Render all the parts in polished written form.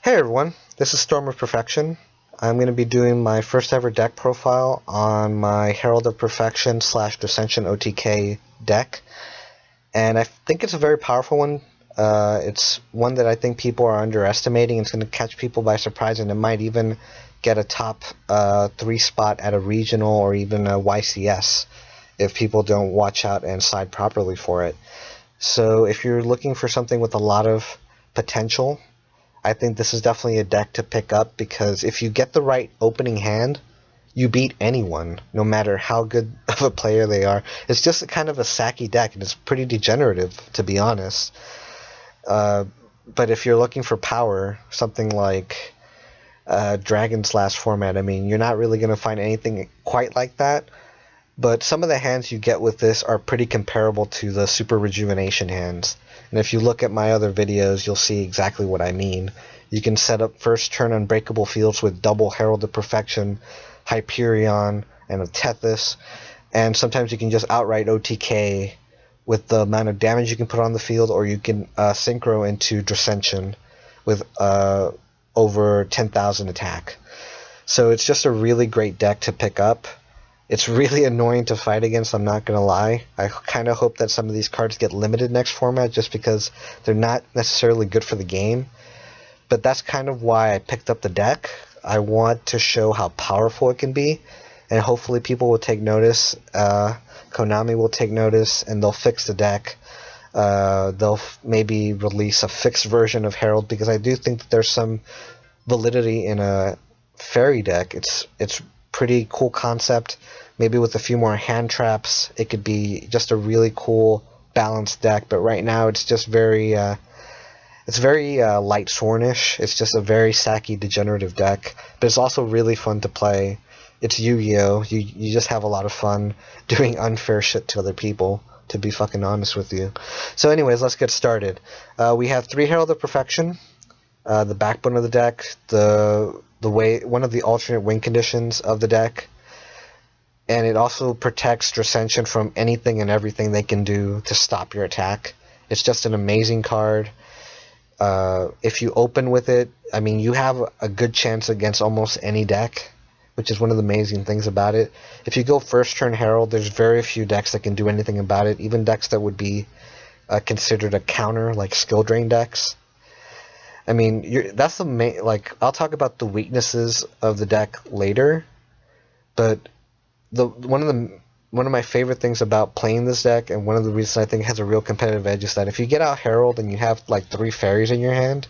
Hey everyone, this is Storm of Perfection. I'm going to be doing my first ever deck profile on my Herald of Perfection / Drascension OTK deck, and I think it's a very powerful one. It's one that I think people are underestimating. It's going to catch people by surprise, and it might even get a top 3 spot at a regional or even a YCS if people don't watch out and side properly for it. So if you're looking for something with a lot of potential, I think this is definitely a deck to pick up, because if you get the right opening hand, you beat anyone, no matter how good of a player they are. It's just kind of a sacky deck, and it's pretty degenerative, to be honest. But if you're looking for power, something like Dragon's Last format, I mean, you're not really going to find anything quite like that. But some of the hands you get with this are pretty comparable to the Super Rejuvenation hands. And if you look at my other videos, you'll see exactly what I mean. You can set up first turn Unbreakable Fields with double Herald of Perfection, Hyperion, and a Tethys. And sometimes you can just outright OTK with the amount of damage you can put on the field, or you can synchro into Drascension with over 10,000 attack. So it's just a really great deck to pick up. It's really annoying to fight against, I'm not going to lie. I kind of hope that some of these cards get limited next format, just because they're not necessarily good for the game. But that's kind of why I picked up the deck. I want to show how powerful it can be, and hopefully people will take notice. Konami will take notice, and they'll fix the deck. They'll maybe release a fixed version of Herald, because I do think that there's some validity in a fairy deck. It's pretty cool concept. Maybe with a few more hand traps, it could be just a really cool balanced deck. But right now, it's just very light Swornish. It's just a very sacky, degenerative deck. But it's also really fun to play. It's Yu-Gi-Oh! You just have a lot of fun doing unfair shit to other people, to be fucking honest with you. So anyways, let's get started. We have 3 Herald of Perfection, the backbone of the deck, one of the alternate win conditions of the deck, and it also protects Drascension from anything and everything they can do to stop your attack. It's just an amazing card. If you open with it, I mean, you have a good chance against almost any deck, which is one of the amazing things about it. If you go first turn Herald, there's very few decks that can do anything about it, even decks that would be considered a counter, like skill drain decks. I mean, that's the main. Like, I'll talk about the weaknesses of the deck later, but one of my favorite things about playing this deck, and one of the reasons I think it has a real competitive edge, is that if you get out Herald and you have like 3 fairies in your hand,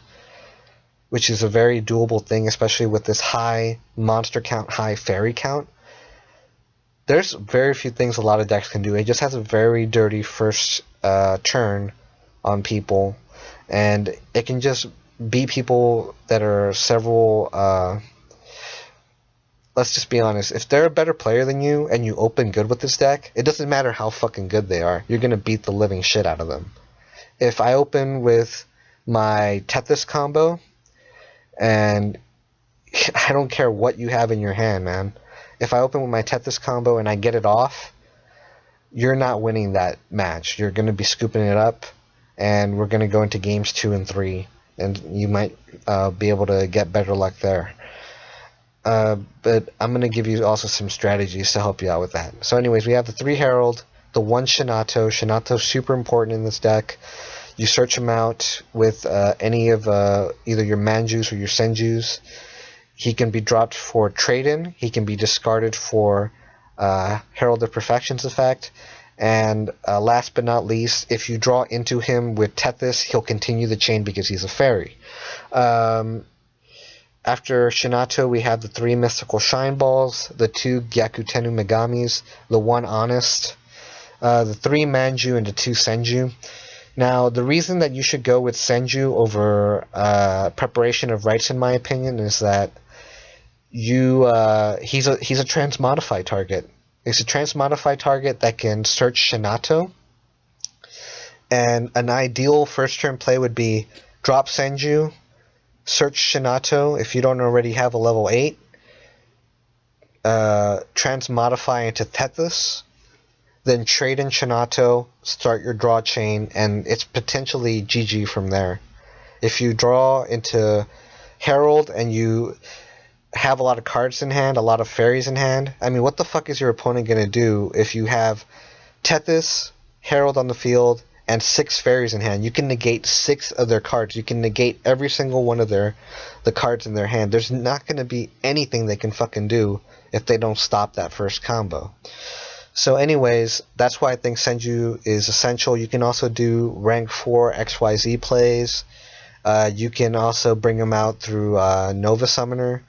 which is a very doable thing, especially with this high monster count, high fairy count, there's very few things a lot of decks can do. It just has a very dirty first turn on people, and it can just beat people that are several. Let's just be honest. If they're a better player than you and you open good with this deck, it doesn't matter how fucking good they are. You're gonna beat the living shit out of them. If I open with my Tethys combo, and I don't care what you have in your hand, man. If I open with my Tethys combo and I get it off, you're not winning that match. You're gonna be scooping it up, and we're gonna go into games 2 and 3. And you might be able to get better luck there. But I'm going to give you also some strategies to help you out with that. So anyways, we have the 3 Herald, the 1 Shinato. Shinato's super important in this deck. You search him out with any of either your Manjus or your Senjus. He can be dropped for trade-in. He can be discarded for Herald of Perfection's effect. And last but not least, if you draw into him with Tethys, he'll continue the chain because he's a fairy. After Shinato, we have the 3 Mystical Shine Balls, the 2 Gyakutenu Megamis, the 1 Honest, the 3 Manju, and the 2 Senju. Now, the reason that you should go with Senju over Preparation of Rites, in my opinion, is that he's a transmodify target. It's a transmodify target that can search Shinato, and an ideal first turn play would be drop Senju, search Shinato if you don't already have a level 8, transmodify into Tethys, then trade in Shinato, start your draw chain, and it's potentially GG from there. If you draw into Herald and you have a lot of cards in hand, a lot of fairies in hand, I mean, what the fuck is your opponent going to do if you have Tethys, Herald on the field, and 6 fairies in hand? You can negate 6 of their cards. You can negate every single one of the cards in their hand. There's not going to be anything they can fucking do if they don't stop that first combo. So anyways, that's why I think Senju is essential. You can also do rank 4 XYZ plays. You can also bring him out through Nova Summoner.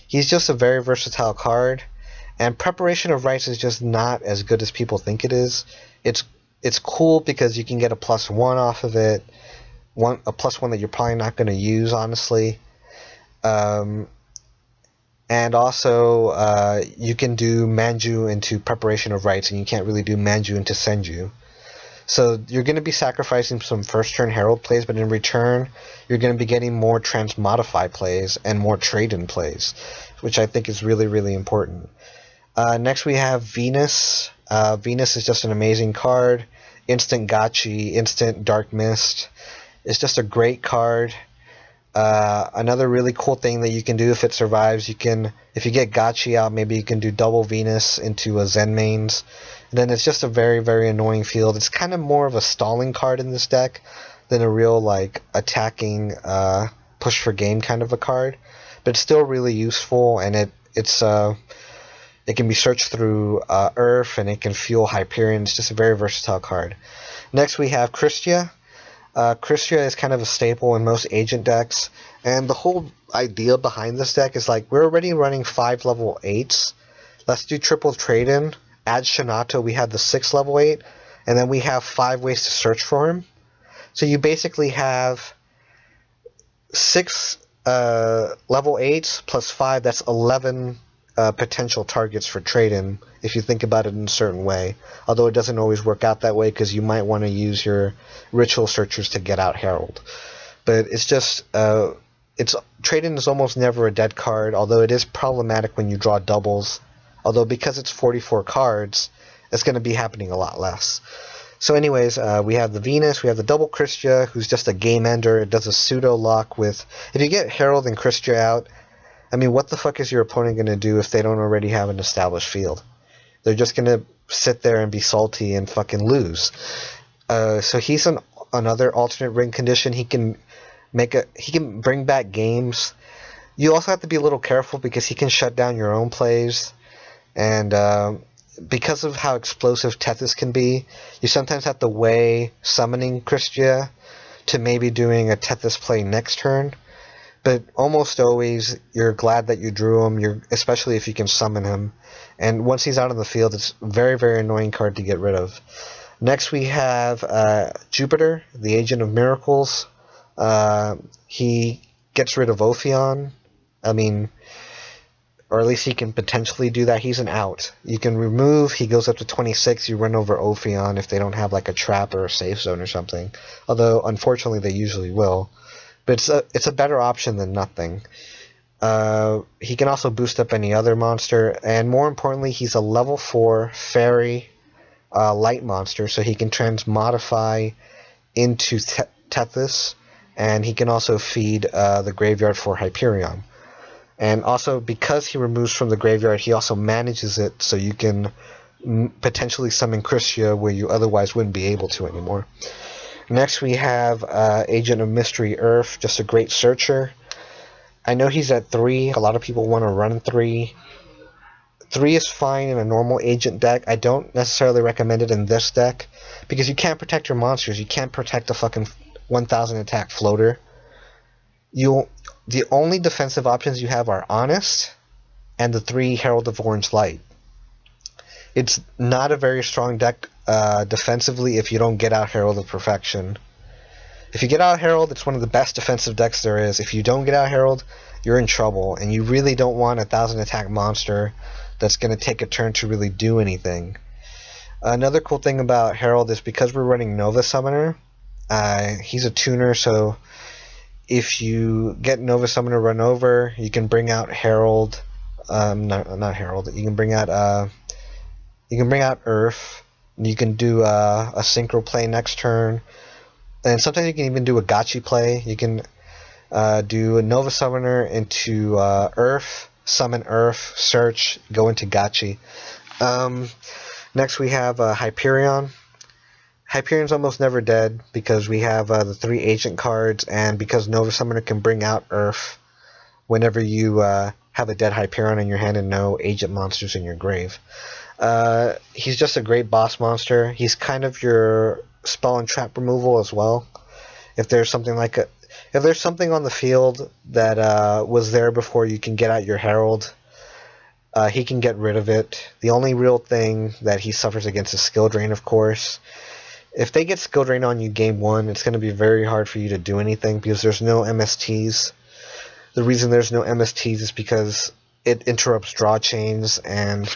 He's just a very versatile card. And Preparation of Rites is just not as good as people think it is. It's cool because you can get a +1 off of it. A +1 that you're probably not going to use, honestly. And also, you can do Manju into Preparation of Rites, and you can't really do Manju into Senju. So you're going to be sacrificing some first-turn Herald plays, but in return, you're going to be getting more Transmodify plays and more Trade-in plays, which I think is really, really important. Next we have Venus. Venus is just an amazing card. Instant Gotchi, instant Dark Mist. It's just a great card. Another really cool thing that you can do if it survives, if you get Gotchi out, maybe you can do double Venus into a Zen mains. And then it's just a very, very annoying field. It's kind of more of a stalling card in this deck than a real like attacking push for game kind of a card. But it's still really useful, and it can be searched through Earth, and it can fuel Hyperion. It's just a very versatile card. Next we have Christia. Christia is kind of a staple in most agent decks, and the whole idea behind this deck is like, we're already running 5 level 8s. Let's do triple trade-in. Add Shinato, we have the 6 level 8, and then we have 5 ways to search for him. So you basically have 6 level 8s plus 5, that's 11 potential targets for trade-in, if you think about it in a certain way. Although it doesn't always work out that way, because you might want to use your Ritual Searchers to get out Herald. But it's just, trade-in is almost never a dead card, although it is problematic when you draw doubles. Although because it's 44 cards, it's going to be happening a lot less. So anyways, we have the Venus, we have the double Christia, who's just a game ender. It does a pseudo lock with, if you get Herald and Christia out, I mean, what the fuck is your opponent going to do if they don't already have an established field? They're just going to sit there and be salty and fucking lose. So he's another alternate ring condition. He can bring back games. You also have to be a little careful because he can shut down your own plays. And because of how explosive Tethys can be, you sometimes have to weigh summoning Christia to maybe doing a Tethys play next turn. But almost always, you're glad that you drew him, especially if you can summon him. And once he's out on the field, it's a very, very annoying card to get rid of. Next we have Jupiter, the Agent of Miracles. He gets rid of Ophion. I mean, or at least he can potentially do that. He's an out. You can remove, he goes up to 26, you run over Ophion if they don't have like a trap or a safe zone or something. Although, unfortunately, they usually will. But it's a better option than nothing. He can also boost up any other monster, and more importantly, he's a level 4 fairy light monster, so he can transmodify into Tethys, and he can also feed the graveyard for Hyperion. And also, because he removes from the graveyard, he also manages it, so you can potentially summon Christia where you otherwise wouldn't be able to anymore. Next we have Agent of Mystery Earth, just a great searcher. I know he's at 3. A lot of people want to run 3. 3 is fine in a normal agent deck. I don't necessarily recommend it in this deck, because you can't protect your monsters. You can't protect a fucking 1000 attack floater. The only defensive options you have are Honest and the 3 Herald of Orange Light. It's not a very strong deck defensively if you don't get out Herald of Perfection. If you get out Herald, it's one of the best defensive decks there is. If you don't get out Herald, you're in trouble, and you really don't want a 1000 attack monster that's going to take a turn to really do anything. Another cool thing about Herald is because we're running Nova Summoner, he's a tuner, so if you get Nova Summoner run over, you can bring out Herald, not Herald, you can bring out Earth. You can do a synchro play next turn, and sometimes you can even do a Gotchi play. You can Do a Nova Summoner into Earth, summon Earth, search, go into Gachi. Next we have Hyperion. Hyperion's almost never dead because we have the 3 agent cards, and because Nova Summoner can bring out Earth whenever you have a dead Hyperion in your hand and no agent monsters in your grave. He's just a great boss monster. He's kind of your spell and trap removal as well. If there's something on the field that was there before you can get out your Herald, he can get rid of it. The only real thing that he suffers against is skill drain, of course. If they get skill drain on you game 1, it's going to be very hard for you to do anything because there's no MSTs. The reason there's no MSTs is because it interrupts draw chains, and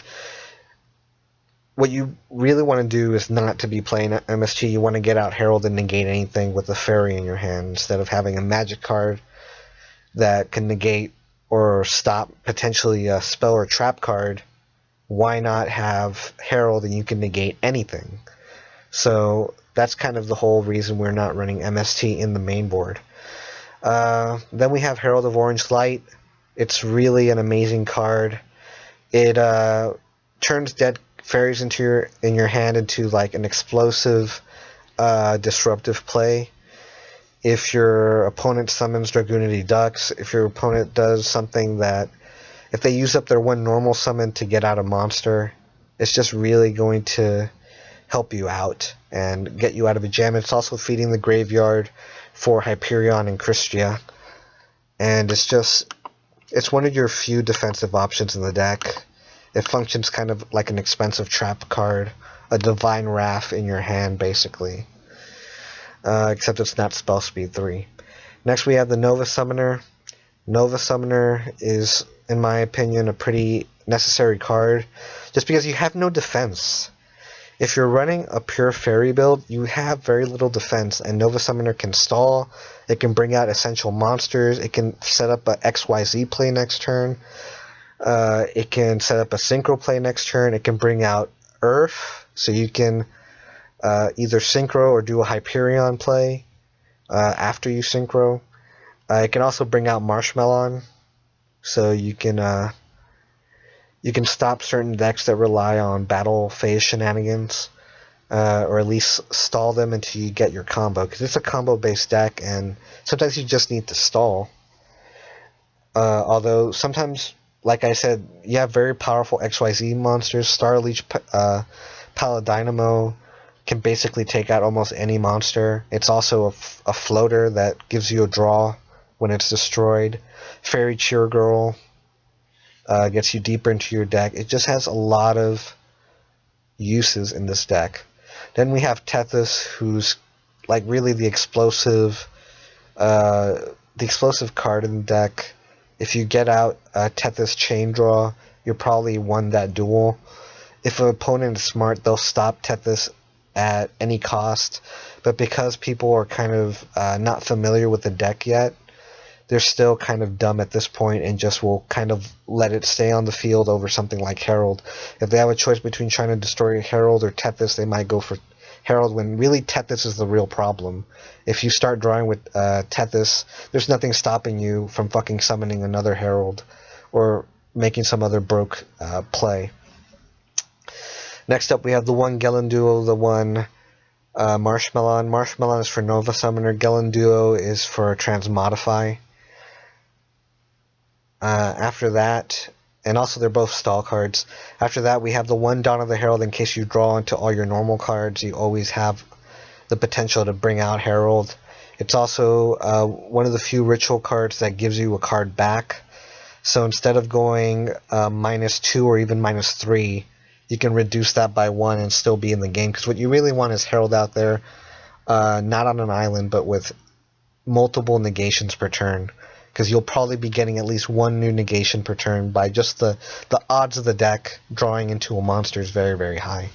what you really want to do is not to be playing MST. You want to get out Herald and negate anything with a fairy in your hand instead of having a magic card that can negate or stop potentially a spell or trap card. Why not have Herald and you can negate anything? So that's kind of the whole reason we're not running MST in the main board. Then we have Herald of Orange Light. It's really an amazing card. It turns dead fairies in your hand into like an explosive, disruptive play. If your opponent summons Dragoonity Ducks, if your opponent does something that, if they use up their 1 normal summon to get out a monster, it's just really going to help you out and get you out of a jam. It's also feeding the graveyard for Hyperion and Christia, and it's one of your few defensive options in the deck. It functions kind of like an expensive trap card, a Divine Wrath in your hand basically, except it's not spell speed 3. Next we have the Nova Summoner. Nova Summoner is, in my opinion, a pretty necessary card just because you have no defense. If you're running a pure fairy build, you have very little defense, and Nova Summoner can stall, it can bring out essential monsters, it can set up a XYZ play next turn, it can set up a Synchro play next turn, it can bring out Earth, so you can either Synchro or do a Hyperion play after you Synchro. It can also bring out Marshmallow, so you can stop certain decks that rely on battle phase shenanigans, or at least stall them until you get your combo, because it's a combo-based deck, and sometimes you just need to stall. Although sometimes, like I said, you have very powerful XYZ monsters. Starleech Paladynamo can basically take out almost any monster. It's also a floater that gives you a draw when it's destroyed. Fairy Cheer Girl gets you deeper into your deck. It just has a lot of uses in this deck. Then we have Tethys, who's like really the explosive card in the deck. If you get out Tethys Chain Draw, you're probably won that duel. If an opponent is smart, they'll stop Tethys at any cost. But because people are kind of not familiar with the deck yet, they're still kind of dumb at this point and just will kind of let it stay on the field over something like Herald. If they have a choice between trying to destroy Herald or Tethys, they might go for Herald, when really Tethys is the real problem. If you start drawing with Tethys, there's nothing stopping you from fucking summoning another Herald or making some other broke play. Next up we have the one Gelen Duo, the one Marshmallow. Marshmallow is for Nova Summoner. Gelen Duo is for Transmodify. After that, and also they're both stall cards. After that, we have the one Dawn of the Herald. In case you draw into all your normal cards, you always have the potential to bring out Herald. It's also one of the few ritual cards that gives you a card back. So instead of going -2 or even -3, you can reduce that by 1 and still be in the game. Because what you really want is Herald out there, not on an island, but with multiple negations per turn. Because you'll probably be getting at least 1 new negation per turn by just the odds of the deck drawing into a monster is very, very high.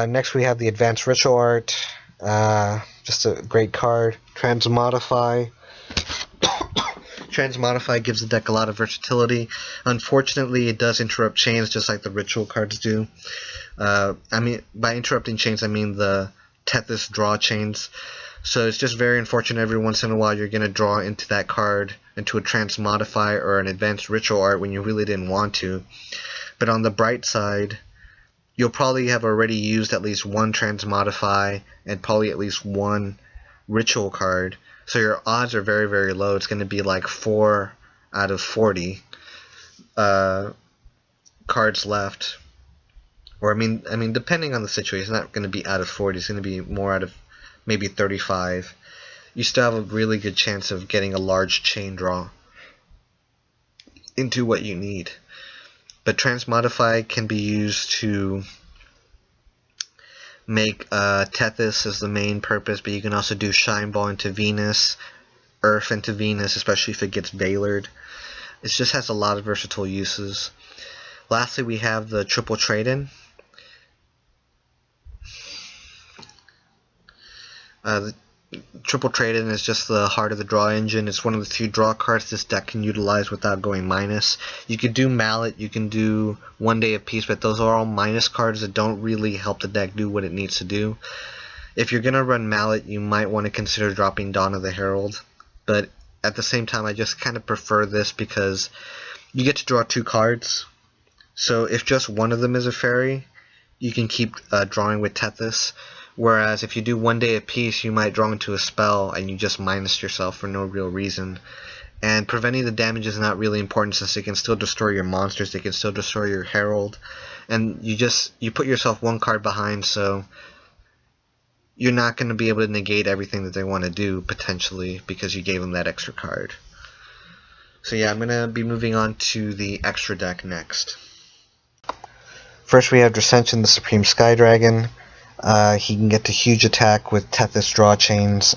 Next we have the Advanced Ritual Art. Just a great card. Transmodify. Transmodify gives the deck a lot of versatility. Unfortunately, it does interrupt chains just like the ritual cards do. I mean, by interrupting chains, I mean the Tethys draw chains. So it's just very unfortunate every once in a while you're going to draw into that card, into a Transmodify or an Advanced Ritual Art when you really didn't want to. But on the bright side, you'll probably have already used at least one Transmodify and probably at least one Ritual card. So your odds are very, very low. It's going to be like 4 out of 40 cards left. Or I mean, depending on the situation, it's not going to be out of 40. It's going to be more out of maybe 35. You still have a really good chance of getting a large chain draw into what you need. But Transmodify can be used to make Tethys as the main purpose, but you can also do Shine Ball into Venus, Earth into Venus, especially if it gets Veilered. It just has a lot of versatile uses. Lastly, we have the Triple Trade-In. The Triple Trade-In is just the heart of the draw engine. It's one of the few draw cards this deck can utilize without going minus. You can do Mallet, you can do One Day of Peace, but those are all minus cards that don't really help the deck do what it needs to do. If you're going to run Mallet, you might want to consider dropping Dawn of the Herald. But at the same time, I just kind of prefer this because you get to draw 2 cards. So if just one of them is a fairy, you can keep drawing with Tethys. Whereas if you do One Day of Peace, you might draw into a spell and you just minus yourself for no real reason. And preventing the damage is not really important since it can still destroy your monsters, they can still destroy your Herald. And you put yourself 1 card behind, so you're not going to be able to negate everything that they want to do, potentially, because you gave them that extra card. So yeah, I'm going to be moving on to the extra deck next. First we have Drascension, the Supreme Sky Dragon. He can get to huge attack with Tethys draw chains.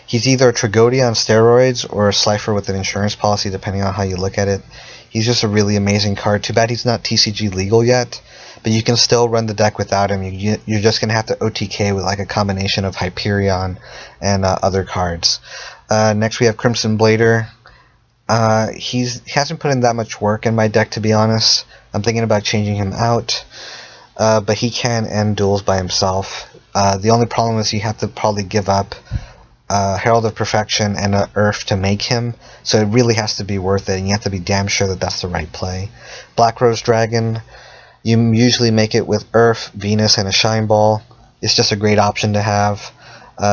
He's either a Tragodia on steroids or a Slifer with an insurance policy, depending on how you look at it. He's just a really amazing card. Too bad he's not TCG legal yet, but you can still run the deck without him. You're just going to have to OTK with like a combination of Hyperion and other cards. Next we have Crimson Blader. He hasn't put in that much work in my deck, to be honest. I'm thinking about changing him out. But he can end duels by himself. The only problem is you have to probably give up Herald of Perfection and Earth to make him, so it really has to be worth it, and you have to be damn sure that that's the right play. Black Rose Dragon, you usually make it with Earth, Venus, and a Shine Ball. It's just a great option to have.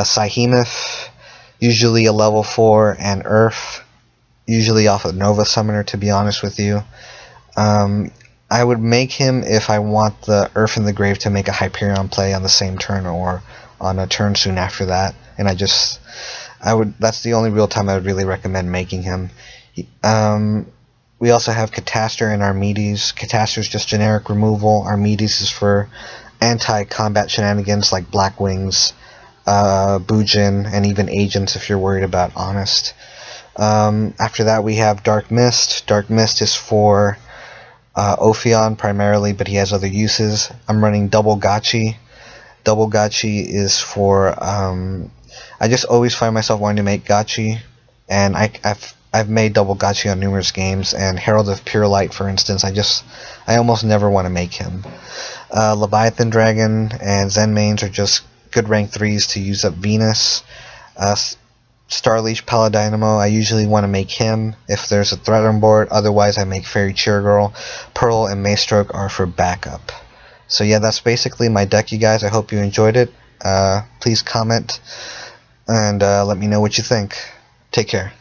Psyhemoth, usually a level 4, and Earth, usually off of Nova Summoner, to be honest with you. I would make him if I want the Earth in the Grave to make a Hyperion play on the same turn or on a turn soon after that, and that's the only real time I would really recommend making him. We also have Catastor and Armides. Catastor is just generic removal. Armides is for anti-combat shenanigans like Black Wings, Bujin, and even Agents if you're worried about Honest. After that we have Dark Mist. Dark Mist is for Ophion primarily, but he has other uses. I'm running Double Gotchi. Double Gotchi is for I just always find myself wanting to make Gotchi, and I've made Double Gotchi on numerous games, and Herald of Pure Light, for instance, I almost never want to make him. Leviathan Dragon and Zen Mains are just good rank 3s to use up Venus. Starleech Paladynamo, I usually want to make him if there's a threat on board. Otherwise, I make Fairy Cheer Girl. Pearl and Maystroke are for backup. So yeah, that's basically my deck, you guys. I hope you enjoyed it. Please comment and let me know what you think. Take care.